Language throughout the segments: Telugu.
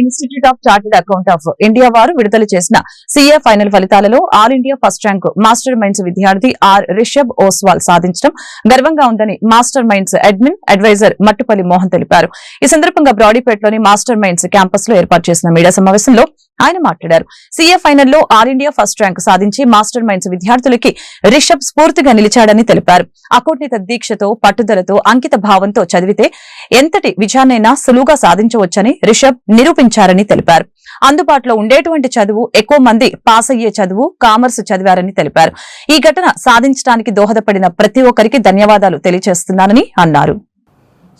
Institute of chartered account of India వారు విడుదల చేసిన సీఏ ఫైనల్ ఫలితాలలో all India first rank master minds విద్యార్థి ఆర్ రిషబ్ ఓస్వాల్ సాధించడం గర్వంగా ఉందని master minds admin advisor Mattupalli Mohan తెలిపారు. ఈ సందర్భంగా బ్రాడీపేటలోని మాస్టర్ మైండ్స్ క్యాంపస్ లో ఏర్పాటు చేసిన మీడియా సమావేశంలో ఆయన మాట్లాడారు. సీఏ ఫైనల్లో ఆల్ ఇండియా ఫస్ట్ ర్యాంక్ సాధించి మాస్టర్ మైండ్స్ విద్యార్థులకి రిషబ్ స్ఫూర్తిగా నిలిచాడని తెలిపారు. అకుంఠిత దీక్షతో పట్టుదలతో అంకిత భావంతో చదివితే ఎంతటి విజయాన్నైనా సులువుగా సాధించవచ్చని రిషబ్ నిరూపించారని తెలిపారు. అందుబాటులో ఉండేటువంటి చదువు ఎక్కువ మంది పాస్ అయ్యే చదువు కామర్స్ చదివారని తెలిపారు. ఈ ఘటన సాధించడానికి దోహదపడిన ప్రతి ఒక్కరికి ధన్యవాదాలు తెలియజేస్తున్నానని అన్నారు.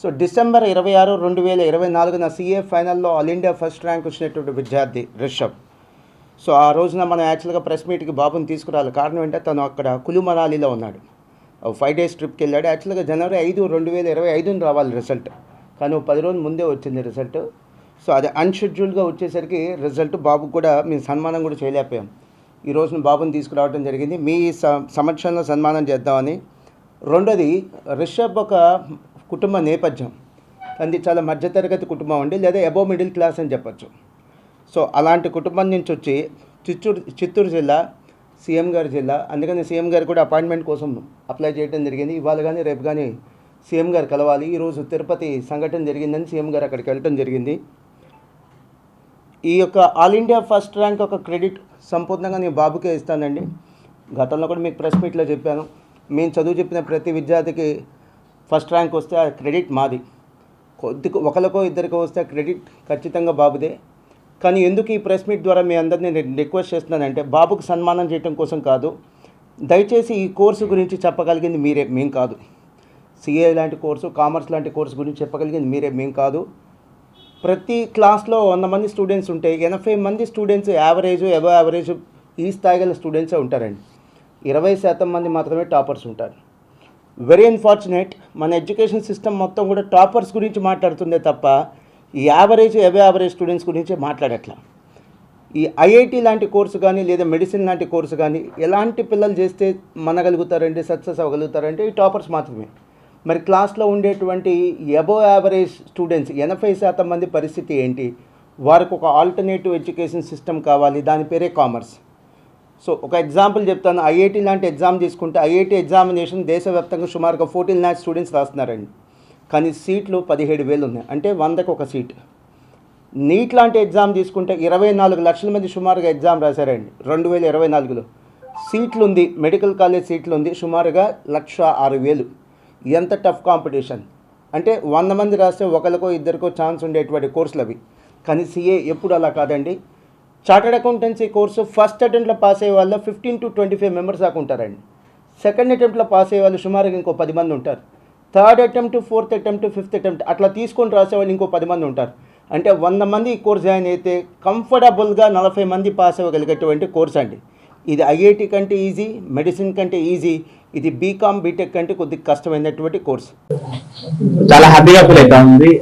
సో డిసెంబర్ 26, 2024 సీఏ ఫైనల్లో ఆల్ ఇండియా ఫస్ట్ ర్యాంక్ వచ్చినటువంటి విద్యార్థి రిషబ్. సో ఆ రోజున మనం యాక్చువల్గా ప్రెస్ మీట్కి బాబుని తీసుకురాలి. కారణం ఏంటంటే తను అక్కడ కులు మనాలిలో ఉన్నాడు. 5 days ట్రిప్కి వెళ్ళాడు. యాక్చువల్గా జనవరి 5, 2025 రావాలి రిజల్ట్, కానీ 10 రోజుల ముందే వచ్చింది రిజల్ట్. సో అది అన్షెడ్యూల్గా వచ్చేసరికి రిజల్ట్ బాబుకు కూడా మేము సన్మానం కూడా చేయలేకపోయాం. ఈ రోజున బాబుని తీసుకురావడం జరిగింది. మీ సమక్షంలో సన్మానం చేద్దామని. రెండోది, రిషబ్ ఒక కుటుంబ నేపథ్యం అది చాలా మధ్యతరగతి కుటుంబం అండి, లేదా అబోవ్ మిడిల్ క్లాస్ అని చెప్పచ్చు. సో అలాంటి కుటుంబం నుంచి వచ్చి చిత్తూరు జిల్లా సీఎం గారి జిల్లా, అందుకని సీఎం గారు కూడా అపాయింట్మెంట్ కోసం అప్లై చేయడం జరిగింది. ఇవాళ కానీ రేపు కానీ సీఎం గారు కలవాలి. ఈరోజు తిరుపతి సంఘటన జరిగిందని సీఎం గారు అక్కడికి వెళ్ళడం జరిగింది. ఈ యొక్క ఆల్ ఇండియా ఫస్ట్ ర్యాంక్ ఒక క్రెడిట్ సంపూర్ణంగా నేను బాబుకే ఇస్తానండి. గతంలో కూడా మీకు ప్రెస్ మీట్లో చెప్పాను, మేము చదువు చెప్పిన ప్రతి విద్యార్థికి ఫస్ట్ ర్యాంక్ వస్తే ఆ క్రెడిట్ మాది. ఒకరికో ఇద్దరికో వస్తే క్రెడిట్ ఖచ్చితంగా బాబుదే. కానీ ఎందుకు ఈ ప్రెస్ మీట్ ద్వారా మీ అందరినీ నేను రిక్వెస్ట్ చేస్తున్నానంటే, బాబుకు సన్మానం చేయడం కోసం కాదు, దయచేసి ఈ కోర్సు గురించి చెప్పగలిగింది మీరే, మేము కాదు. సిఏ లాంటి కోర్సు, కామర్స్ లాంటి కోర్సు గురించి చెప్పగలిగింది మీరే, మేము కాదు. ప్రతి క్లాస్లో 100 మంది స్టూడెంట్స్ ఉంటే 80 మంది స్టూడెంట్స్ యావరేజ్, అబవ్ యావరేజ్ ఈ స్థాయి గల స్టూడెంట్సే ఉంటారండి. 20% మంది మాత్రమే టాపర్స్ ఉంటారు. వెరీ అన్ఫార్చునేట్, మన ఎడ్యుకేషన్ సిస్టమ్ మొత్తం కూడా టాపర్స్ గురించి మాట్లాడుతుందే తప్ప ఈ యావరేజ్, అబవ్ యావరేజ్ స్టూడెంట్స్ గురించి మాట్లాడట్లా. ఈ ఐఐటి లాంటి కోర్సు కానీ, లేదా మెడిసిన్ లాంటి కోర్సు కానీ ఎలాంటి పిల్లలు చేస్తే మనగలుగుతారంటే, సక్సెస్ అవ్వగలుగుతారంటే ఈ టాపర్స్ మాత్రమే. మరి క్లాస్లో ఉండేటువంటి అబవ్ యావరేజ్ స్టూడెంట్స్ 80% మంది పరిస్థితి ఏంటి? వారికి ఒక ఆల్టర్నేటివ్ ఎడ్యుకేషన్ సిస్టమ్ కావాలి, దాని పేరే కామర్స్. సో ఒక ఎగ్జాంపుల్ చెప్తాను. ఐఐటి లాంటి ఎగ్జామ్ తీసుకుంటే ఐఐటి ఎగ్జామినేషన్ దేశవ్యాప్తంగా సుమారుగా 14 lakhs స్టూడెంట్స్ రాస్తున్నారండి, కానీ సీట్లు 17,000 ఉన్నాయి, అంటే 100కి ఒక సీట్. నీట్ లాంటి ఎగ్జామ్ తీసుకుంటే 24 లక్షల మంది సుమారుగా ఎగ్జామ్ రాశారండి 2024లో. సీట్లు ఉంది, మెడికల్ కాలేజ్ సీట్లు ఉంది సుమారుగా 106,000. ఎంత టఫ్ కాంపిటీషన్ అంటే 100 మంది రాస్తే ఒకరికో ఇద్దరికో ఛాన్స్ ఉండేటువంటి కోర్సులు అవి. కానీ సిఏ ఎప్పుడు అలా కాదండి. చార్టెడ్ అకౌంటెన్సీ కోర్సు ఫస్ట్ అటెంప్ట్లో పాస్ అయ్యే వాళ్ళు 15 to 25 మెంబర్స్ దాకా ఉంటారండి. సెకండ్ అటెంప్ట్లో పాస్ అయ్యే వాళ్ళు సుమారుగా ఇంకో 10 మంది ఉంటారు. Third attempt, fourth attempt, fifth attempt అట్లా తీసుకొని రాసేవాళ్ళు ఇంకో 10 మంది ఉంటారు. అంటే 100 మంది ఈ కోర్స్ జాయిన్ అయితే కంఫర్టబుల్గా 40 మంది పాస్ అవ్వగలిగేటువంటి కోర్స్ అండి. ఇది ఐఐటి కంటే ఈజీ, మెడిసిన్ కంటే ఈజీ. ఇది బీకామ్, బీటెక్ కంటే కొద్దిగా కష్టమైనటువంటి కోర్స్. చాలా హ్యాపీగా ఫీల్ అవుతా ఉంది.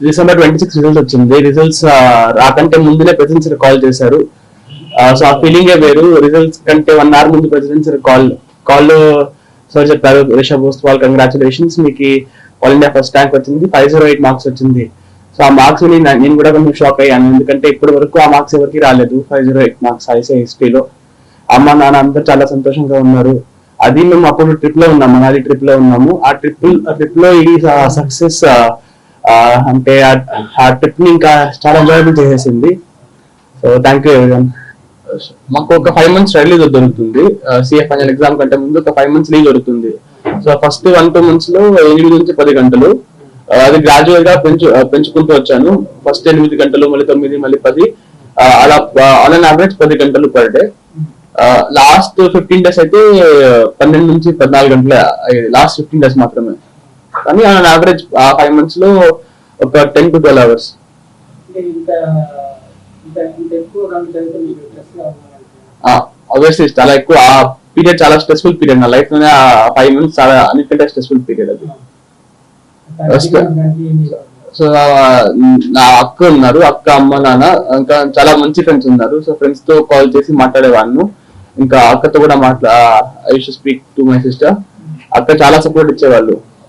December 26 రిజల్ట్స్ వచ్చింది. రిజల్ట్స్ రాకంటే ముందునే ప్రెసిడెంట్ సార్ కాల్ చేశారు. సో ఆ ఫీలింగే వేరు. రిజల్ట్స్ కంటే 1 hour ముందు ప్రెసిడెంట్ సార్ కాల్ సార్ చెప్పారు, రిషబ్ ఓస్వాల్ కంగ్రాచులేషన్స్, మీకు ఆల్ ఇండియా ఫస్ట్ ర్యాంక్ వచ్చింది, 508 మార్క్స్ వచ్చింది. సో ఆ మార్క్స్ నేను కూడా కొంచెం షాక్ అయ్యాను, ఎందుకంటే ఇప్పటి వరకు ఆ మార్క్స్ ఎవరికి రాలేదు. 508 మార్క్స్ ఐసీఐ హిస్టరీలో. అమ్మ నాన్న అందరూ చాలా సంతోషంగా ఉన్నారు. అది మేము అప్పుడు ట్రిప్ లో ఉన్నాము, మనాలి ట్రిప్ లో ఉన్నాము. ఆ ట్రిప్ లో ఈ సక్సెస్ అంటే ఆ ట్రిప్ ని ఇంకా చాలా ఎంజాయబుల్ చేసేసింది. So thank you everyone. మాకు ఒక 5 months స్టడీ లీవ్ దొరుకుతుంది. సిఏ ఫైనల్ ఎగ్జామ్ కంటే ముందు ఒక 5 months లీవ్ దొరుకుతుంది. సో ఫస్ట్ 1-2 months లో 8 నుంచి 10 గంటలు, అది గ్రాడ్యువల్ గా పెంచుకుంటూ వచ్చాను. ఫస్ట్ 8 గంటలు, మళ్ళీ 9, మళ్ళీ 10, అలా ఆన్ అన్ యావరేజ్ 10 గంటలు పర్ డే. లాస్ట్ 15 days అయితే 12 నుంచి 14 గంటలే, లాస్ట్ 15 days మాత్రమే. కానీ ఆన్ యావరేజ్ 5 months లో ఒక 10 to 12 hours. ఆబ్వియస్లీ చాలా ఎక్కువ. ఆ పీరియడ్ చాలా స్ట్రెస్ఫుల్ పీరియడ్ నా లైఫ్ లోనే. 5 months చాలా అన్నిటికంటే స్ట్రెస్ఫుల్ పీరియడ్ అది. సో నా అక్క ఉన్నారు, అక్క, అమ్మ, నాన్న, ఇంకా చాలా మంచి ఫ్రెండ్స్ ఉన్నారు. సో ఫ్రెండ్స్ తో కాల్ చేసి మాట్లాడేవాళ్ళు. ఇంకా అక్కతో కూడా I used to speak to my sister. అక్క చాలా సపోర్ట్ ఇచ్చేవాళ్ళు.